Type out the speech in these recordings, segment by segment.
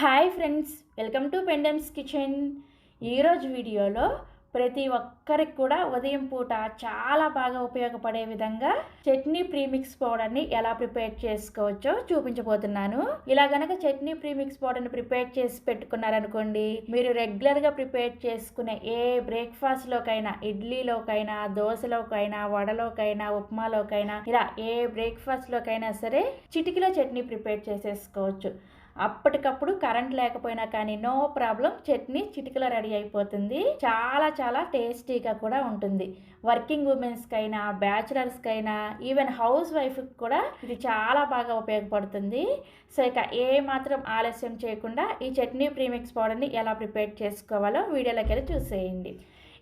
Hi friends, welcome to పెండమ్స్ kitchen. ఈరోజు వీడియోలో ప్రతి ఒక్కరికి కూడా ఉదయం పూట చాలా బాగా ఉపయోగపడే విధంగా చట్నీ ప్రీమిక్స్ పౌడర్ని ఎలా ప్రిపేర్ చేసుకోవచ్చో చూపించబోతున్నాను. ఇలా గనక చట్నీ ప్రీమిక్స్ పౌడర్ని ప్రిపేర్ చేసి పెట్టుకున్నారనుకోండి, మీరు రెగ్యులర్గా ప్రిపేర్ చేసుకునే ఏ బ్రేక్ఫాస్ట్లోకైనా, ఇడ్లీలోకైనా, దోశలోకైనా, వడలోకైనా, ఉప్మాలోకైనా, ఇలా ఏ బ్రేక్ఫాస్ట్లోకైనా సరే చిటికలో చట్నీ ప్రిపేర్ చేసేసుకోవచ్చు. అప్పటికప్పుడు కరెంట్ లేకపోయినా కానీ నో ప్రాబ్లం, చట్నీ చిటికలో రెడీ అయిపోతుంది. చాలా చాలా టేస్టీగా కూడా ఉంటుంది. వర్కింగ్ ఉమెన్స్కైనా, బ్యాచులర్స్కైనా, ఈవెన్ హౌస్ వైఫ్కి కూడా ఇది చాలా బాగా ఉపయోగపడుతుంది. సో ఇక ఏ మాత్రం ఆలస్యం చేయకుండా ఈ చట్నీ ప్రీమిక్స్ పౌడర్ని ఎలా ప్రిపేర్ చేసుకోవాలో వీడియోలోకి వెళ్ళి చూసేయండి.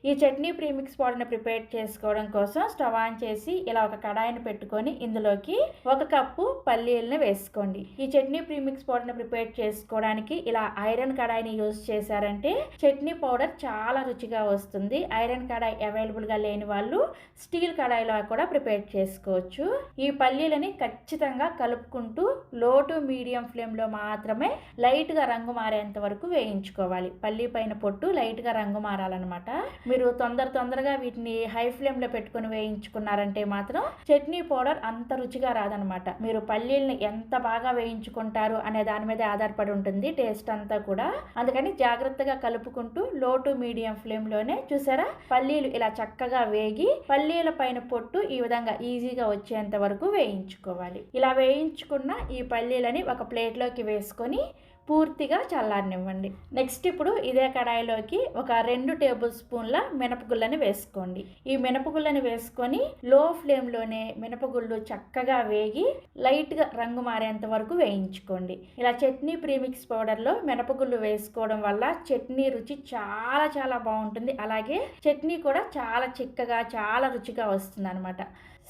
ఈ చట్నీ ప్రీమిక్స్ పౌడర్ని ప్రిపేర్ చేసుకోవడం కోసం స్టవ్ ఆన్ చేసి ఇలా ఒక కడాయిని పెట్టుకొని ఇందులోకి 1 కప్పు పల్లీలను వేసుకోండి. ఈ చట్నీ ప్రీమిక్స్ పౌడర్ని ప్రిపేర్ చేసుకోవడానికి ఇలా ఐరన్ కడాయిని యూజ్ చేశారంటే చట్నీ పౌడర్ చాలా రుచిగా వస్తుంది. ఐరన్ కడాయి అవైలబుల్గా లేని వాళ్ళు స్టీల్ కడాయిలో కూడా ప్రిపేర్ చేసుకోవచ్చు. ఈ పల్లీలని ఖచ్చితంగా కలుపుకుంటూ లో టు మీడియం ఫ్లేమ్లో మాత్రమే లైట్గా రంగు మారేంత వరకు వేయించుకోవాలి. పల్లీ పైన పొట్టు లైట్గా రంగు మారాలన్నమాట. మీరు తొందరగా వీటిని హై ఫ్లేమ్లో పెట్టుకుని వేయించుకున్నారంటే మాత్రం చట్నీ పౌడర్ అంత రుచిగా రాదనమాట. మీరు పల్లీలను ఎంత బాగా వేయించుకుంటారు అనే దాని మీద ఆధారపడి ఉంటుంది టేస్ట్ అంతా కూడా. అందుకని జాగ్రత్తగా కలుపుకుంటూ లో టు మీడియం ఫ్లేమ్లోనే చూసారా, పల్లీలు ఇలా చక్కగా వేగి పల్లీల పైన పొట్టు ఈ విధంగా ఈజీగా వచ్చేంత వరకు వేయించుకోవాలి. ఇలా వేయించుకున్న ఈ పల్లీలని ఒక ప్లేట్లోకి వేసుకొని పూర్తిగా చల్లారనివ్వండి. నెక్స్ట్ ఇప్పుడు ఇదే కడాయిలోకి ఒక 2 టేబుల్ స్పూన్ల మినపగుళ్ళని వేసుకోండి. ఈ మినపగుళ్ళని వేసుకొని లో ఫ్లేమ్లోనే మినపగుళ్ళు చక్కగా వేగి లైట్గా రంగు మారేంత వరకు వేయించుకోండి. ఇలా చట్నీ ప్రీమిక్స్ పౌడర్లో మినపగుళ్ళు వేసుకోవడం వల్ల చట్నీ రుచి చాలా చాలా బాగుంటుంది. అలాగే చట్నీ కూడా చాలా చిక్కగా చాలా రుచిగా వస్తుంది అనమాట.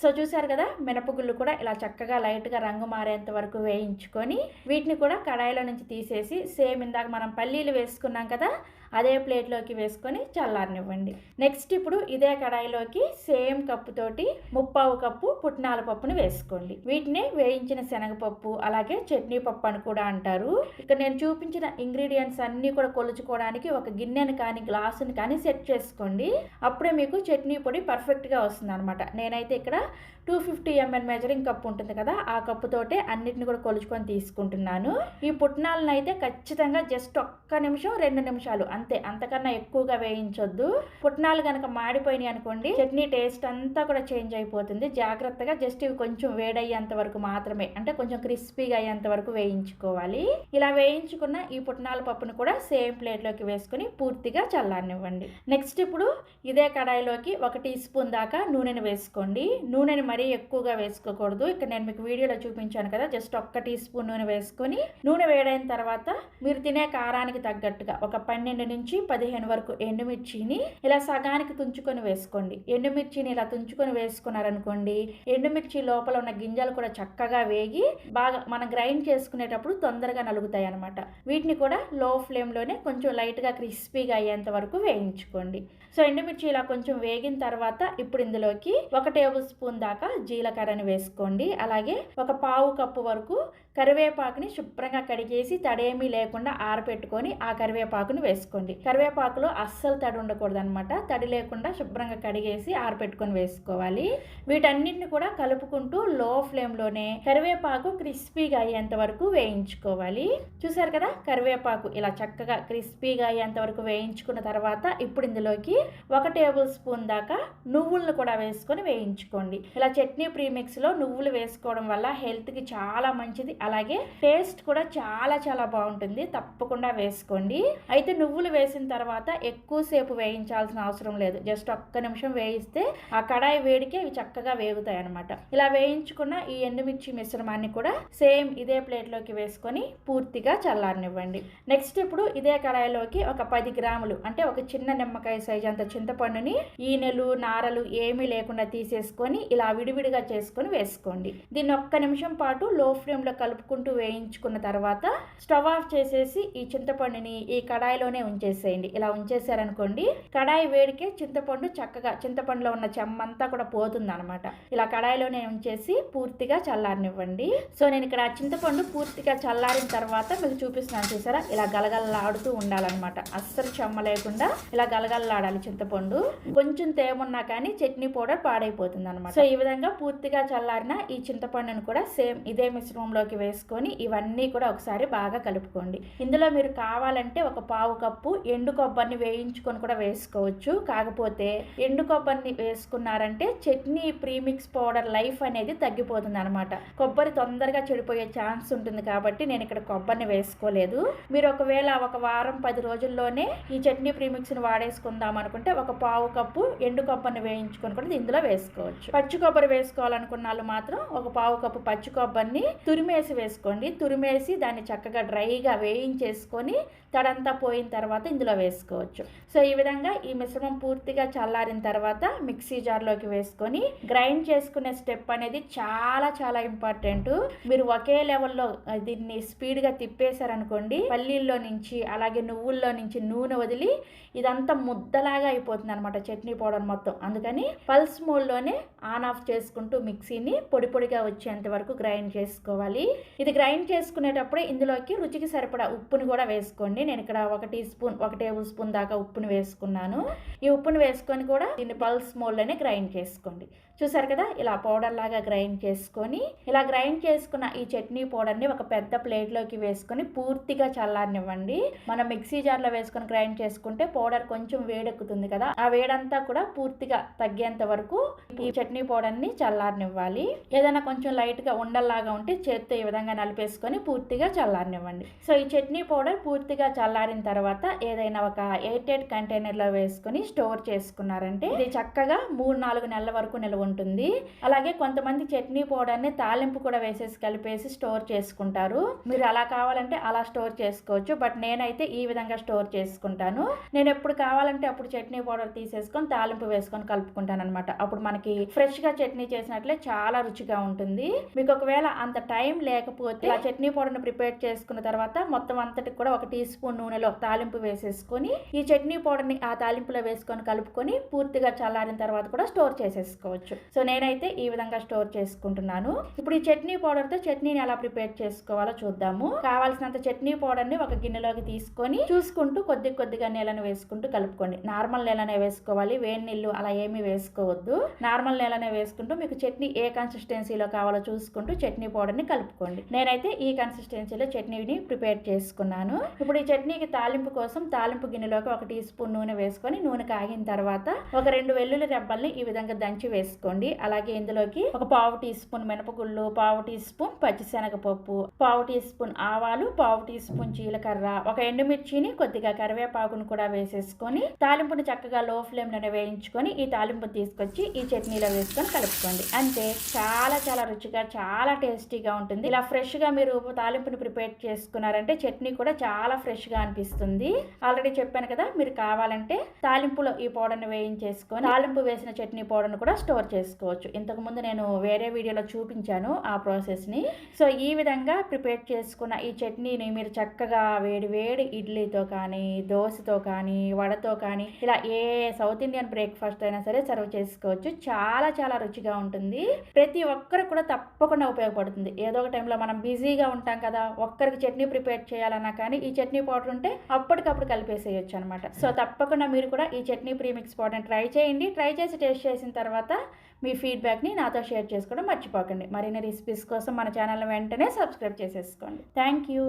సో చూసారు కదా, మినపగుళ్ళు కూడా ఇలా చక్కగా లైట్గా రంగు మారేంత వరకు వేయించుకొని వీటిని కూడా కడాయిలో నుంచి తీసేసి సేమ్ ఇందాక మనం పల్లీలు వేసుకున్నాం కదా, అదే ప్లేట్లోకి వేసుకొని చల్లారనివ్వండి. నెక్స్ట్ ఇప్పుడు ఇదే కడాయిలోకి సేమ్ కప్పుతోటి 1/2 కప్పు పుట్నాల పప్పును వేసుకోండి. వీటిని వేయించిన శనగపప్పు అలాగే చట్నీ పప్పు అని కూడా అంటారు. ఇక్కడ నేను చూపించిన ఇంగ్రీడియంట్స్ అన్నీ కూడా కొలుచుకోవడానికి ఒక గిన్నెని కానీ గ్లాసుని కానీ సెట్ చేసుకోండి. అప్పుడే మీకు చట్నీ పొడి పర్ఫెక్ట్గా వస్తుంది అనమాట. నేనైతే ఇక్కడ 250 ml మెజరింగ్ కప్పు ఉంటుంది కదా, ఆ కప్పుతోటే అన్నిటిని కూడా కొలుచుకొని తీసుకుంటున్నాను. ఈ పుట్నాలను అయితే ఖచ్చితంగా జస్ట్ 1 నిమిషం 2 నిమిషాలు అంతే, అంతకన్నా ఎక్కువగా వేయించొద్దు. పుట్నాలు కనుక మాడిపోయినాయి అనుకోండి, చట్నీ టేస్ట్ అంతా కూడా చేంజ్ అయిపోతుంది. జాగ్రత్తగా జస్ట్ ఇవి కొంచెం వేడయ్యేంత వరకు మాత్రమే, అంటే కొంచెం క్రిస్పీగా అయ్యేంత వరకు వేయించుకోవాలి. ఇలా వేయించుకున్న ఈ పుట్నాల పప్పును కూడా సేమ్ ప్లేట్లోకి వేసుకుని పూర్తిగా చల్లారనివ్వండి. నెక్స్ట్ ఇప్పుడు ఇదే కడాయిలోకి 1 టీ స్పూన్ దాకా నూనెను వేసుకోండి. నూనెని మరీ ఎక్కువగా వేసుకోకూడదు. ఇక్కడ నేను మీకు వీడియోలో చూపించాను కదా, జస్ట్ 1 టీ స్పూన్ నూనె వేసుకొని నూనె వేడైన తర్వాత మీరు తినే కారానికి తగ్గట్టుగా ఒక 12 నుంచి 15 వరకు ఎండుమిర్చిని ఇలా సగానికి తుంచుకొని వేసుకోండి. ఎండుమిర్చిని ఇలా తుంచుకొని వేసుకున్నారనుకోండి, ఎండుమిర్చి లోపల ఉన్న గింజలు కూడా చక్కగా వేగి బాగా మనం గ్రైండ్ చేసుకునేటప్పుడు తొందరగా నలుగుతాయి అనమాట. వీటిని కూడా లో ఫ్లేమ్లోనే కొంచెం లైట్గా క్రిస్పీగా అయ్యేంత వరకు వేయించుకోండి. సో ఎండుమిర్చి ఇలా కొంచెం వేగిన తర్వాత ఇప్పుడు ఇందులోకి 1 టేబుల్ స్పూన్ దాకా జీలకర్రని వేసుకోండి. అలాగే 1/4 కప్పు వరకు కరివేపాకుని శుభ్రంగా కడిగేసి తడేమీ లేకుండా ఆరపెట్టుకొని ఆ కరివేపాకుని వేసుకోండి. కరివేపాకులో అస్సలు తడి ఉండకూడదు అనమాట. తడి లేకుండా శుభ్రంగా కడిగేసి ఆరపెట్టుకొని వేసుకోవాలి. వీటన్నిటిని కూడా కలుపుకుంటూ లో ఫ్లేమ్లోనే కరివేపాకు క్రిస్పీగా అయ్యేంత వరకు వేయించుకోవాలి. చూసారు కదా, కరివేపాకు ఇలా చక్కగా క్రిస్పీగా అయ్యేంత వరకు వేయించుకున్న తర్వాత ఇప్పుడు ఇందులోకి 1 టేబుల్ స్పూన్ దాకా నువ్వులను కూడా వేసుకొని వేయించుకోండి. ఇలా చట్నీ ప్రీమిక్స్లో నువ్వులు వేసుకోవడం వల్ల హెల్త్కి చాలా మంచిది. అలాగే టేస్ట్ కూడా చాలా చాలా బాగుంటుంది. తప్పకుండా వేసుకోండి. అయితే నువ్వులు వేసిన తర్వాత ఎక్కువసేపు వేయించాల్సిన అవసరం లేదు. జస్ట్ 1 నిమిషం వేయిస్తే ఆ కడాయి వేడికి అవి చక్కగా వేగుతాయి అనమాట. ఇలా వేయించుకున్న ఈ ఎండుమిర్చి మిశ్రమాన్ని కూడా సేమ్ ఇదే ప్లేట్లోకి వేసుకొని పూర్తిగా చల్లారనివ్వండి. నెక్స్ట్ ఇప్పుడు ఇదే కడాయిలోకి ఒక 10 గ్రాములు, అంటే ఒక చిన్న నిమ్మకాయ సైజ్ అంత చింతపండుని ఈనెలు నారలు ఏమీ లేకుండా తీసేసుకొని ఇలా విడివిడిగా చేసుకొని వేసుకోండి. దీన్ని 1 నిమిషం పాటు లో ఫ్లేమ్లో కలుపుకుంటూ వేయించుకున్న తర్వాత స్టవ్ ఆఫ్ చేసేసి ఈ చింతపండుని ఈ కడాయిలోనే ఉంచి ఉంచేసేయండి. ఇలా ఉంచేసారనుకోండి, కడాయి వేడికే చింతపండులో ఉన్న చెమ్మంతా కూడా పోతుంది అనమాట. ఇలా కడాయిలోనే ఉంచేసి పూర్తిగా చల్లారనివ్వండి. సో నేను ఇక్కడ చింతపండు పూర్తిగా చల్లారిన తర్వాత మీకు చూపిస్తున్నాను, చూసారా? ఇలా గలగలలాడుతూ ఉండాలన్నమాట. అస్సలు చెమ్మ లేకుండా ఇలా గలగలలాడాలి చింతపండు. కొంచెం తేమున్నా కానీ చట్నీ పౌడర్ పాడైపోతుంది అనమాట. సో ఈ విధంగా పూర్తిగా చల్లారిన ఈ చింతపండును కూడా సేమ్ ఇదే మిశ్రమంలోకి వేసుకొని ఇవన్నీ కూడా ఒకసారి బాగా కలుపుకోండి. ఇందులో మీరు కావాలంటే ఒక పావు కప్పు ఎండు కొబ్బరిని వేయించుకొని కూడా వేసుకోవచ్చు. కాకపోతే ఎండు కొబ్బరిని వేసుకున్నారంటే చట్నీ ప్రీమిక్స్ పౌడర్ లైఫ్ అనేది తగ్గిపోతుంది అనమాట. కొబ్బరి తొందరగా చెడిపోయే ఛాన్స్ ఉంటుంది కాబట్టి నేను ఇక్కడ కొబ్బరిని వేసుకోలేదు. మీరు ఒకవేళ ఒక వారం 10 రోజుల్లోనే ఈ చట్నీ ప్రీమిక్స్ని వాడేసుకుందాం అనుకుంటే ఒక పావు కప్పు ఎండు కొబ్బరిని వేయించుకొని కూడా ఇందులో వేసుకోవచ్చు. పచ్చి కొబ్బరి వేసుకోవాలనుకున్న వాళ్ళు మాత్రం ఒక పావు కప్పు పచ్చి కొబ్బరిని తురిమేసి వేసుకోండి. తురిమేసి దాన్ని చక్కగా డ్రైగా వేయించేసుకొని తడంతా పోయిన తర్వాత ఇందులో వేసుకోవచ్చు. సో ఈ విధంగా ఈ మిశ్రమం పూర్తిగా చల్లారిన తర్వాత మిక్సీ జార్లోకి వేసుకొని గ్రైండ్ చేసుకునే స్టెప్ అనేది చాలా చాలా ఇంపార్టెంట్. మీరు ఒకే లెవెల్లో దీన్ని స్పీడ్గా తిప్పేశారనుకోండి, పల్లీల్లో నుంచి అలాగే నువ్వుల్లో నుంచి నూనె వదిలి ఇదంతా ముద్దలాగా అయిపోతుంది అనమాట చట్నీ పౌడర్ మొత్తం. అందుకని పల్స్ మోడ్లోనే ఆన్ ఆఫ్ చేసుకుంటూ మిక్సీని పొడి పొడిగా వచ్చేంత వరకు గ్రైండ్ చేసుకోవాలి. ఇది గ్రైండ్ చేసుకునేటప్పుడే ఇందులోకి రుచికి సరిపడా ఉప్పుని కూడా వేసుకోండి. నేను ఇక్కడ 1 టేబుల్ స్పూన్ దాకా ఉప్పుని వేసుకున్నాను. ఈ ఉప్పుని వేసుకొని కూడా దీన్ని పల్స్ మోడ్లోనే గ్రైండ్ చేసుకోండి. చూసారు కదా, ఇలా పౌడర్ లాగా గ్రైండ్ చేసుకొని ఇలా గ్రైండ్ చేసుకున్న ఈ చట్నీ పౌడర్ని ఒక పెద్ద ప్లేట్లోకి వేసుకొని పూర్తిగా చల్లారనివ్వండి. మనం మిక్సీ జార్లో వేసుకొని గ్రైండ్ చేసుకుంటే పౌడర్ కొంచెం వేడెక్కుతుంది కదా, ఆ వేడంతా కూడా పూర్తిగా తగ్గేంత వరకు ఈ చట్నీ పౌడర్ని చల్లారనివ్వాలి. ఏదైనా కొంచెం లైట్గా ఉండల్లాగా ఉంటే చేత్తో ఈ విధంగా నలిపేసుకొని పూర్తిగా చల్లారనివ్వండి. సో ఈ చట్నీ పౌడర్ పూర్తిగా చల్లారిన తర్వాత ఏదైనా ఒక ఎయిర్టైట్ కంటైనర్లో వేసుకొని స్టోర్ చేసుకున్నారంటే ఇది చక్కగా 3-4 నెలల వరకు నిల్వ ఉంటుంది. అలాగే కొంతమంది చట్నీ పౌడర్ని తాలింపు కూడా వేసేసి కలిపేసి స్టోర్ చేసుకుంటారు. మీరు అలా కావాలంటే అలా స్టోర్ చేసుకోవచ్చు. బట్ నేనైతే ఈ విధంగా స్టోర్ చేసుకుంటాను. నేను ఎప్పుడు కావాలంటే అప్పుడు చట్నీ పౌడర్ తీసేసుకొని తాలింపు వేసుకొని కలుపుకుంటాను అనమాట. అప్పుడు మనకి ఫ్రెష్గా చట్నీ చేసినట్లే చాలా రుచిగా ఉంటుంది. మీకు ఒకవేళ అంత టైం లేకపోతే ఆ చట్నీ పౌడర్ని ప్రిపేర్ చేసుకున్న తర్వాత మొత్తం అంతటి కూడా 1 టీ స్పూన్ నూనెలో తాలింపు వేసేసుకొని ఈ చట్నీ పౌడర్ని ఆ తాలింపులో వేసుకొని కలుపుకొని పూర్తిగా చల్లారిన తర్వాత కూడా స్టోర్ చేసేసుకోవచ్చు. సో నేనైతే ఈ విధంగా స్టోర్ చేసుకుంటున్నాను. ఇప్పుడు ఈ చట్నీ పౌడర్తో చట్నీని ఎలా ప్రిపేర్ చేసుకోవాలో చూద్దాము. కావాల్సినంత చట్నీ పౌడర్ని ఒక గిన్నెలోకి తీసుకొని చూసుకుంటూ కొద్దిగా నీళ్ళని వేసుకుంటూ కలుపుకోండి. నార్మల్ నీళ్ళనే వేసుకోవాలి, వేడి నీళ్ళు అలా ఏమీ వేసుకోవద్దు. నార్మల్ నీళ్ళనే వేసుకుంటూ మీకు చట్నీ ఏ కన్సిస్టెన్సీలో కావాలో చూసుకుంటూ చట్నీ పౌడర్ని కలుపుకోండి. నేనైతే ఈ కన్సిస్టెన్సీలో చట్నీని ప్రిపేర్ చేసుకున్నాను. ఇప్పుడు ఈ చట్నీకి తాలింపు కోసం తాలింపు గిన్నెలోకి 1 టీ స్పూన్ నూనె వేసుకొని నూనె కాగిన తర్వాత ఒక 2 వెల్లుల్లి రెబ్బల్ని ఈ విధంగా దంచి వేసుకోండి. అలాగే ఇందులోకి ఒక పావు టీ స్పూన్ మినపగుళ్ళు, పావు టీ స్పూన్ పచ్చిశనగపప్పు, పావు టీ స్పూన్ ఆవాలు, పావు టీ స్పూన్ జీలకర్ర, ఒక ఎండుమిర్చిని కొద్దిగా కరివేపాకును కూడా వేసేసుకొని తాలింపుని చక్కగా లో ఫ్లేమ్ లోనే వేయించుకొని ఈ తాలింపు తీసుకొచ్చి ఈ చట్నీలో వేసుకొని కలుపుకోండి. అంతే, చాలా చాలా రుచిగా చాలా టేస్టీగా ఉంటుంది. ఇలా ఫ్రెష్ గా మీరు తాలింపుని ప్రిపేర్ చేసుకున్నారంటే చట్నీ కూడా చాలా ఫ్రెష్ గా అనిపిస్తుంది. ఆల్రెడీ చెప్పాను కదా, మీరు కావాలంటే తాలింపులో ఈ పౌడర్ని వేయించేసుకొని తాలింపు వేసిన చట్నీ పౌడర్ని కూడా స్టోర్ చేసుకోవచ్చు. ఇంతకు ముందు నేను వేరే వీడియోలో చూపించాను ఆ ప్రాసెస్ ని. సో ఈ విధంగా ప్రిపేర్ చేసుకున్న ఈ చట్నీని మీరు చక్కగా వేడి వేడి ఇడ్లీతో కానీ, దోశతో కానీ, వడతో కానీ ఇలా ఏ సౌత్ ఇండియన్ బ్రేక్ఫాస్ట్ అయినా సరే సర్వ్ చేసుకోవచ్చు. చాలా చాలా రుచిగా ఉంటుంది. ప్రతి ఒక్కరికి కూడా తప్పకుండా ఉపయోగపడుతుంది. ఏదో ఒక టైంలో మనం బిజీగా ఉంటాం కదా, ఒక్కరికి చట్నీ ప్రిపేర్ చేయాలన్నా కానీ ఈ చట్నీ పౌడర్ ఉంటే అప్పటికప్పుడు కలిపేసేయచ్చు అనమాట. సో తప్పకుండా మీరు కూడా ఈ చట్నీ ప్రీమిక్స్ పౌడర్ని ట్రై చేయండి. ట్రై చేసి టేస్ట్ చేసిన తర్వాత మీ ఫీడ్బ్యాక్ని నాతో షేర్ చేసుకోవడం మర్చిపోకండి. మరిన్ని రెసిపీస్ కోసం మన ఛానల్ని వెంటనే సబ్స్క్రైబ్ చేసేసుకోండి. Thank you.